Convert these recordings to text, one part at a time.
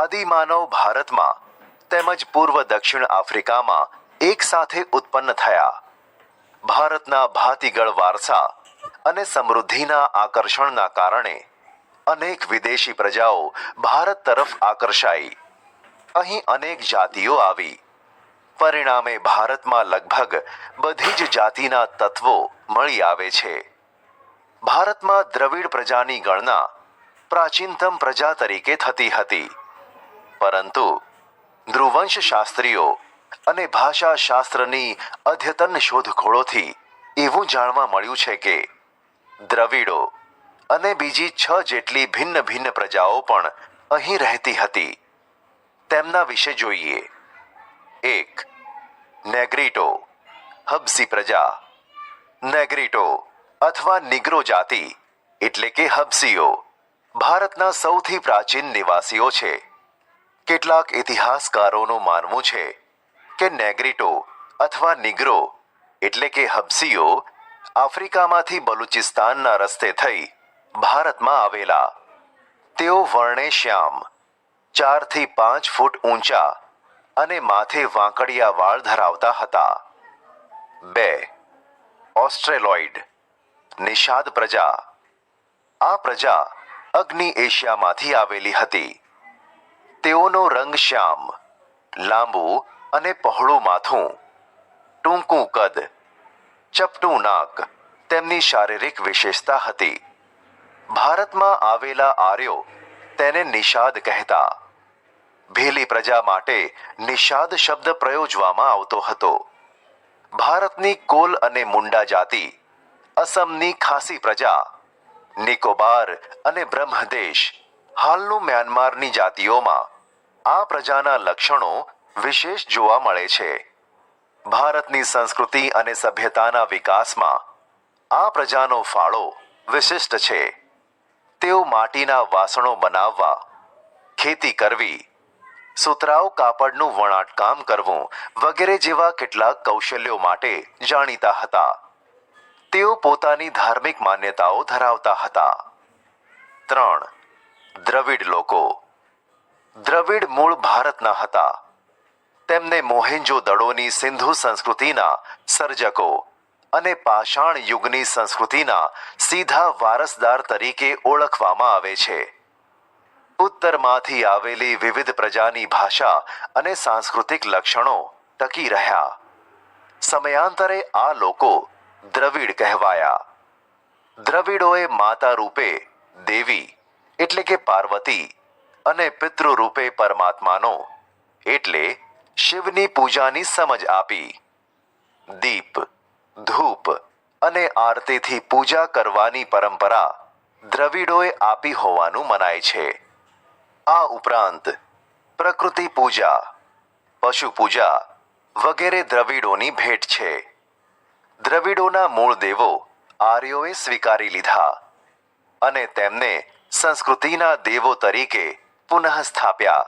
આદિમાનવ ભારતમાં તેમજ પૂર્વ દક્ષિણ આફ્રિકામાં એક સાથે ઉત્પન્ન થયા. ભારતના ભાતીગળ વારસા અને સમૃદ્ધિના આકર્ષણના કારણે અનેક વિદેશી પ્રજાઓ ભારત તરફ આકર્ષાઈ. અહીં અનેક જાતિઓ આવી. પરિણામે ભારતમાં લગભગ બધી જ જાતિના તત્વો મળી આવે છે. ભારતમાં દ્રવિડ પ્રજાની ગણના પ્રાચીનતમ પ્રજા તરીકે થતી હતી, પરંતુ ધ્રુવંશ શાસ્ત્રીઓ અને ભાષાશાસ્ત્રની અદ્યતન શોધખોળોથી એવું જાણવા મળ્યું છે કે દ્રવિડો અને બીજી 6 જેટલી ભિન્ન ભિન્ન પ્રજાઓ પણ અહીં રહેતી હતી. તેમના વિશે જોઈએ. 1. નેગ્રીટો, હબ્સી પ્રજા. નેગ્રીટો અથવા નિગ્રો જાતિ એટલે કે હબ્સીઓ ભારતના સૌથી પ્રાચીન નિવાસીઓ છે. કેટલાક ઇતિહાસકારોનું માનવું છે કે નેગ્રીટો અથવા નિગ્રો એટલે કે હબ્સીઓ આફ્રિકામાંથી બલુચિસ્તાનના રસ્તે થઈ ભારતમાં આવેલા. તેઓ વર્ણે શ્યામ, 4 થી 5 ફૂટ ઊંચા અને માથે વાંકડિયા વાળ ધરાવતા હતા. 2. ઓસ્ટ્રેલોઇડ, નિષાદ પ્રજા. આ પ્રજા અગ્નિ એશિયામાંથી આવેલી હતી. તેઓનો રંગ શ્યામ, લાંબુ અને પહોળું માથું, ટૂંકું કદ, ચપટું નાક તેમની શારીરિક વિશેષતા હતી. ભારતમાં આવેલા આર્યો તેને નિષાદ કહેતા. ભીલી પ્રજા માટે નિષાદ શબ્દ પ્રયોજવામાં આવતો હતો. ભારતની કોલ અને મુંડા જાતિ, અસમની ખાસી પ્રજા, નિકોબાર અને બ્રહ્મદેશ, હાલનું મ્યાનમારની જાતિઓમાં આ પ્રજાના લક્ષણો વિશેષ જોવા મળે છે. ભારતની સંસ્કૃતિ અને સભ્યતાના વિકાસમાં આ પ્રજાનો ફાળો વિશિષ્ટ છે. તેઓ માટીના વાસણો બનાવવા, ખેતી કરવી, સુતરાઉ કાપડનું વણાટકામ કરવું વગેરે જેવા કેટલાક કૌશલ્યો માટે જાણીતા હતા. તેઓ પોતાની ધાર્મિક માન્યતાઓ ધરાવતા હતા. 3. દ્રવિડ લોકો. દ્રવિડ મૂળ ભારતના હતા. તેમને મોહેન્જો દડોની સિંધુ સંસ્કૃતિના સર્જકો અને પાષાણ યુગની સંસ્કૃતિના સીધા વારસદાર તરીકે ઓળખવામાં આવે છે. ઉત્તરમાંથી આવેલી વિવિધ પ્રજાની ભાષા અને સાંસ્કૃતિક લક્ષણો ટકી રહ્યા. સમયાંતરે આ લોકો દ્રવિડ કહેવાયા. દ્રવિડોએ માતા રૂપે દેવી એટલે કે પાર્વતી અને પિતૃ રૂપે પરમાત્માનો એટલે શિવની પૂજાની સમજ આપી. દીપ, ધૂપ અને આરતીથી પૂજા કરવાની પરંપરા દ્રવિડોએ આપી હોવાનું મનાય છે. આ ઉપરાંત પ્રકૃતિ પૂજા, પશુ પૂજા વગેરે દ્રવિડોની ભેટ છે. દ્રવિડોના મૂળ દેવો આર્યોએ સ્વીકારી લીધા અને તેમને સંસ્કૃતિના દેવો તરીકે પુનઃ સ્થાપ્યા.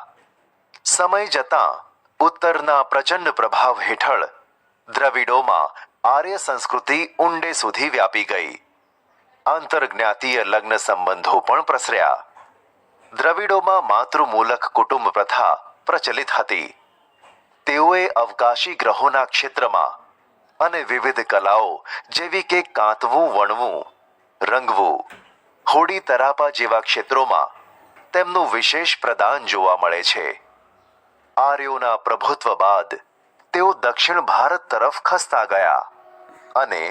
સમય જતાં ઉત્તરના પ્રચંડ પ્રભાવ હેઠળ દ્રવિડોમાં આર્ય સંસ્કૃતિ ઊંડે સુધી વ્યાપી ગઈ. આંતરજ્ઞાતીય લગ્ન સંબંધો પણ પ્રસર્યા. દ્રવિડોમાં માતૃમૂલક કુટુંબ પ્રથા પ્રચલિત હતી. તેઓએ અવકાશી ગ્રહોના ક્ષેત્રમાં અને વિવિધ કલાઓ જેવી કે કાંતવું, વણવું, રંગવું, હોડી તરાપા જેવા ક્ષેત્રોમાં તેમનું વિશેષ પ્રદાન જોવા મળે છે. આર્યોના પ્રભુત્વ બાદ તેઓ દક્ષિણ ભારત તરફ ખસતા ગયા અને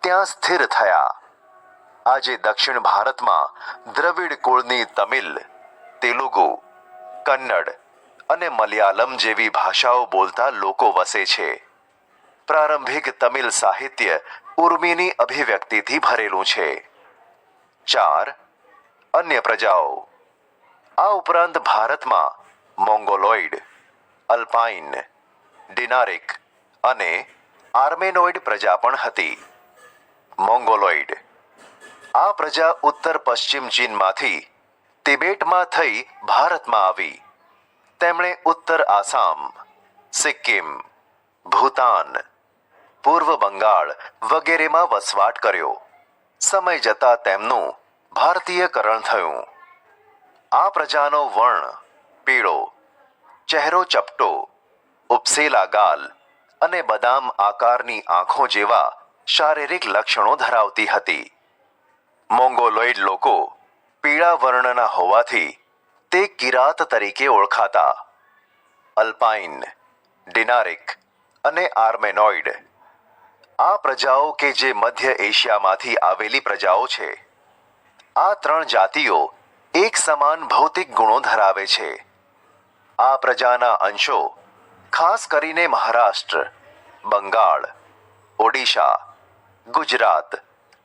ત્યાં સ્થિર થયા. આજે દક્ષિણ ભારતમાં દ્રવિડ કુળની તમિલ, તેલુગુ, કન્નડ અને મલયાલમ જેવી ભાષાઓ બોલતા લોકો વસે છે. પ્રારંભિક તમિલ સાહિત્ય ઉર્મિની અભિવ્યક્તિથી ભરેલું છે. 4. અન્ય પ્રજાઓ. આ ઉપરાંત ભારતમાં મોંગોલોઇડ, અલ્પાઇન, ડિનારિક અને આર્મેનોઇડ પ્રજા પણ હતી. મોંગોલોઇડ. આ પ્રજા ઉત્તર પશ્ચિમ ચીનમાંથી તિબેટમાં થઈ ભારતમાં આવી. તેમણે ઉત્તર આસામ, સિક્કિમ, ભૂતાન, પૂર્વ બંગાળ વગેરેમાં વસવાટ કર્યો. સમય જતાં તેમનું ભારતીયકરણ થયું. આ પ્રજાનો વર્ણ પીળો, ચહેરો ચપટો, ઉપસેલા ગાલ અને બદામ આકારની આંખો જેવા શારીરિક લક્ષણો ધરાવતી હતી. મોંગોલોઇડ લોકો પીળા વર્ણના હોવાથી તે કિરાત તરીકે ઓળખાતા. અલ્પાઇન, ડિનારિક અને આર્મેનોઇડ આ પ્રજાઓ કે જે મધ્ય એશિયામાંથી આવેલી પ્રજાઓ છે. આ ત્રણ જાતિઓ એક સમાન ભૌતિક ગુણો ધરાવે છે. આ પ્રજાના અંશો ખાસ કરીને મહારાષ્ટ્ર, બંગાળ, ઓડિશા, ગુજરાત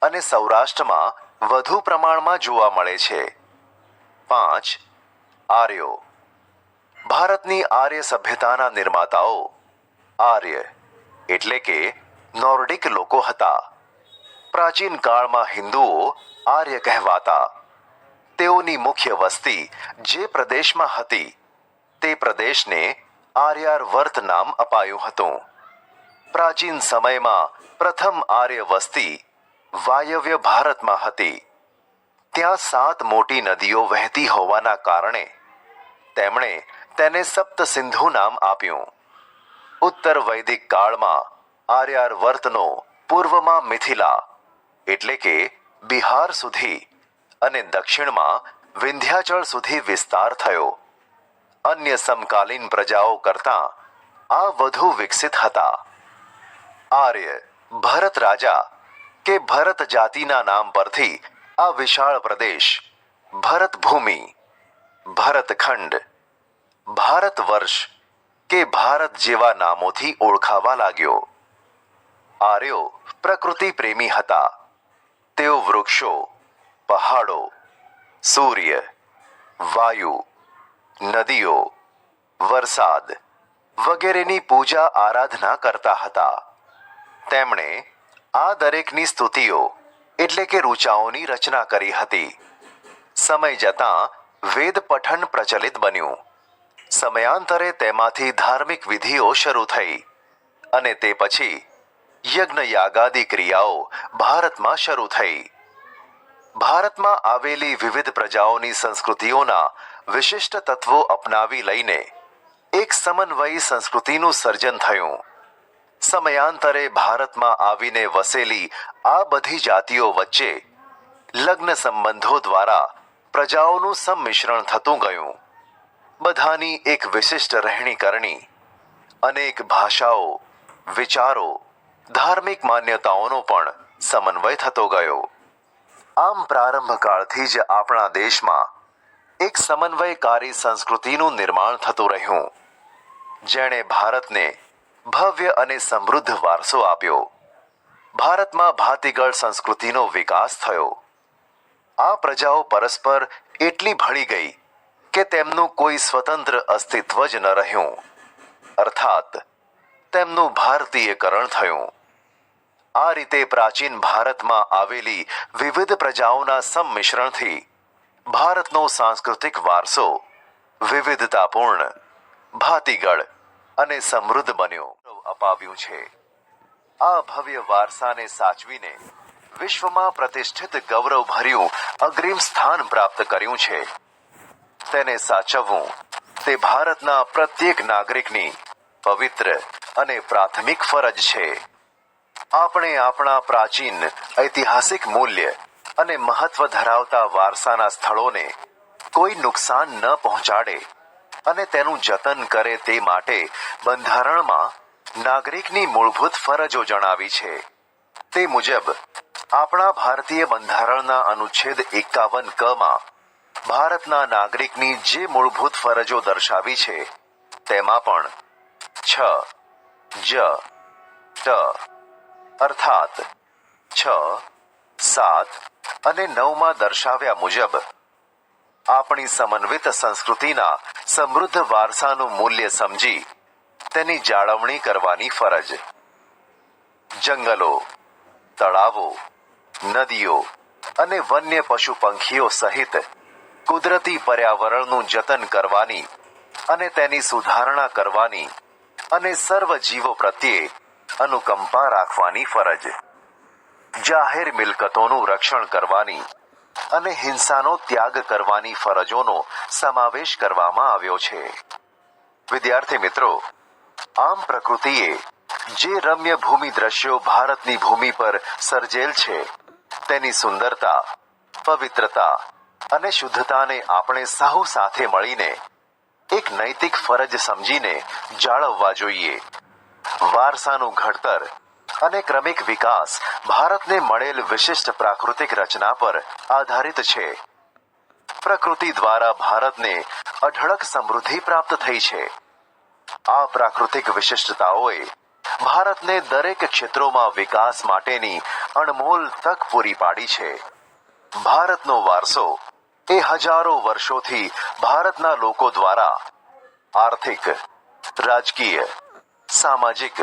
અને સૌરાષ્ટ્રમાં વધુ પ્રમાણમાં જોવા મળે છે. 5. આર્યો. ભારતની આર્ય સભ્યતાના નિર્માતાઓ આર્ય એટલે કે નોર્ડિક લોકો હતા. પ્રાચીન કાળમાં હિન્દુઓ આર્ય કહેવાતા. તેઓની મુખ્ય વસ્તી જે પ્રદેશમાં હતી તે પ્રદેશને આર્યાવર્ત નામ અપાયું હતું. પ્રાચીન સમયમાં પ્રથમ આર્ય વસ્તી વાયવ્ય ભારતમાં હતી. ત્યાં 7 મોટી નદીઓ વહેતી હોવાના કારણે તેમણે તેને સપ્ત સિંધુ નામ આપ્યું. ઉત્તર વૈદિક કાળમાં આર્યાવર્તનો પૂર્વમાં મિથિલા એટલે કે બિહાર સુધી અને દક્ષિણમાં વિંધ્યાચળ સુધી વિસ્તાર થયો. અન્ય સમકાલીન પ્રજાઓ કરતાં આ વધુ વિકસિત હતા. આર્ય ભરત રાજા કે ભરત જાતિના નામ પરથી આ વિશાળ પ્રદેશ ભરત ભૂમિ, ભરતખંડ, ભારત વર્ષ કે ભારત જેવા નામોથી ઓળખાવા લાગ્યો. આર્યો પ્રકૃતિ પ્રેમી હતા. તેઓ વૃક્ષો, પહાડો, સૂર્ય, વાયુ, નદીઓ, વરસાદ વગેરેની પૂજા આરાધના કરતા હતા. તેમણે આ દરેકની સ્તુતિઓ એટલે કે ઋચાઓની રચના કરી હતી. સમય જતાં વેદ પઠન પ્રચલિત બન્યું. સમયાંતરે તેમાંથી ધાર્મિક વિધિઓ શરૂ થઈ અને તે પછી યજ્ઞ યાગાદી ક્રિયાઓ ભારતમાં શરૂ થઈ. ભારતમાં આવેલી વિવિધ પ્રજાઓની સંસ્કૃતિઓના વિશિષ્ટ તત્વો અપનાવી લઈને એક સમન્વયી સંસ્કૃતિનું સર્જન થયું. સમયાંતરે ભારતમાં આવીને વસેલી આ બધી જાતિઓ વચ્ચે લગ્ન સંબંધો દ્વારા પ્રજાઓનું સંમિશ્રણ થતું ગયું. બધાની એક વિશિષ્ટ રહેણી કરણી, અનેક ભાષાઓ, વિચારો, ધાર્મિક માન્યતાઓનો પણ સમન્વય થતો ગયો. આમ પ્રારંભ કાળથી જ આપણા દેશમાં એક સમન્વયકારી સંસ્કૃતિનું નિર્માણ થતું રહ્યું, જેણે ભારતને ભવ્ય અને સમૃદ્ધ વારસો આપ્યો. ભારતમાં ભાતીગળ સંસ્કૃતિનો વિકાસ થયો. આ પ્રજાઓ પરસ્પર એટલી ભળી ગઈ કે તેમનું કોઈ સ્વતંત્ર અસ્તિત્વ જ ન રહ્યું, અર્થાત તેમનું ભારતીયકરણ થયું. આ રીતે પ્રાચીન ભારતમાં આવેલી વિવિધ પ્રજાઓના સંમિશ્રણથી ભારતનો સાંસ્કૃતિક વારસો વિવિધતાપૂર્ણ, ભાતીગળ અને સમૃદ્ધ બન્યો અપાવ્યું છે. આ ભવ્ય વારસાને સાચવીને વિશ્વમાં પ્રતિષ્ઠિત ગૌરવભર્યું અગ્રીમ સ્થાન પ્રાપ્ત કર્યું છે. તેને સાચવવું તે ભારતના પ્રત્યેક નાગરિકની પવિત્ર અને પ્રાથમિક ફરજ છે. આપણે આપણા પ્રાચીન ઐતિહાસિક મૂલ્ય અને મહત્વ ધરાવતા વારસાના સ્થળોને કોઈ નુકસાન ન પહોંચાડે અને તેનું જતન કરે તે માટે બંધારણમાં નાગરિકની મૂળભૂત ફરજો જણાવી છે. તે મુજબ આપણા ભારતીય બંધારણના અનુચ્છેદ 51 માં ભારતના નાગરિકની જે મૂળભૂત ફરજો દર્શાવી છે તેમાં પણ 6 જ ટ અર્થાત 6, 7 અને 9 દર્શાવ્યા મુજબ આપણી સમન્વિત સંસ્કૃતિના સમૃદ્ધ વારસાનું મૂલ્ય સમજી તેની જાળવણી કરવાની ફરજ. જંગલો, તળાવો, નદીઓ અને વન્ય પશુ પંખીઓ સહિત કુદરતી પર્યાવરણનું જતન કરવાની અને તેની સુધારણા કરવાની અને સર્વ જીવો પ્રત્યે અનુકંપા રાખવાની ફરજ. જાહેર મિલકતોનું રક્ષણ કરવાની અને હિંસાનો ત્યાગ કરવાની ફરજોનો સમાવેશ કરવામાં આવ્યો છે. વિદ્યાર્થી મિત્રો, આમ પ્રકૃતિએ જે રમ્ય ભૂમિ દ્રશ્યો ભારતની ભૂમિ પર સર્જેલ છે તેની સુંદરતા, પવિત્રતા અને શુદ્ધતાને આપણે સહુ સાથે મળીને એક નૈતિક ફરજ સમજીને જાળવવા જોઈએ. વારસાનું ઘડતર અને ક્રમિક વિકાસ ભારતને મળેલ વિશિષ્ટ પ્રાકૃતિક રચના પર આધારિત છે. પ્રકૃતિ દ્વારા ભારતને અઢળક સમૃદ્ધિ પ્રાપ્ત થઈ છે. આ પ્રાકૃતિક વિશિષ્ટતાઓએ ભારતને દરેક ક્ષેત્રોમાં વિકાસ માટેની અણમોલ તક પૂરી પાડી છે. ભારતનો વારસો એ હજારો વર્ષોથી ભારતના લોકો દ્વારા આર્થિક, રાજકીય, સામાજિક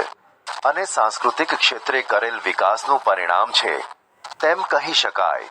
અને સાંસ્કૃતિક ક્ષેત્રે કરેલ વિકાસનું પરિણામ છે તેમ કહી શકાય.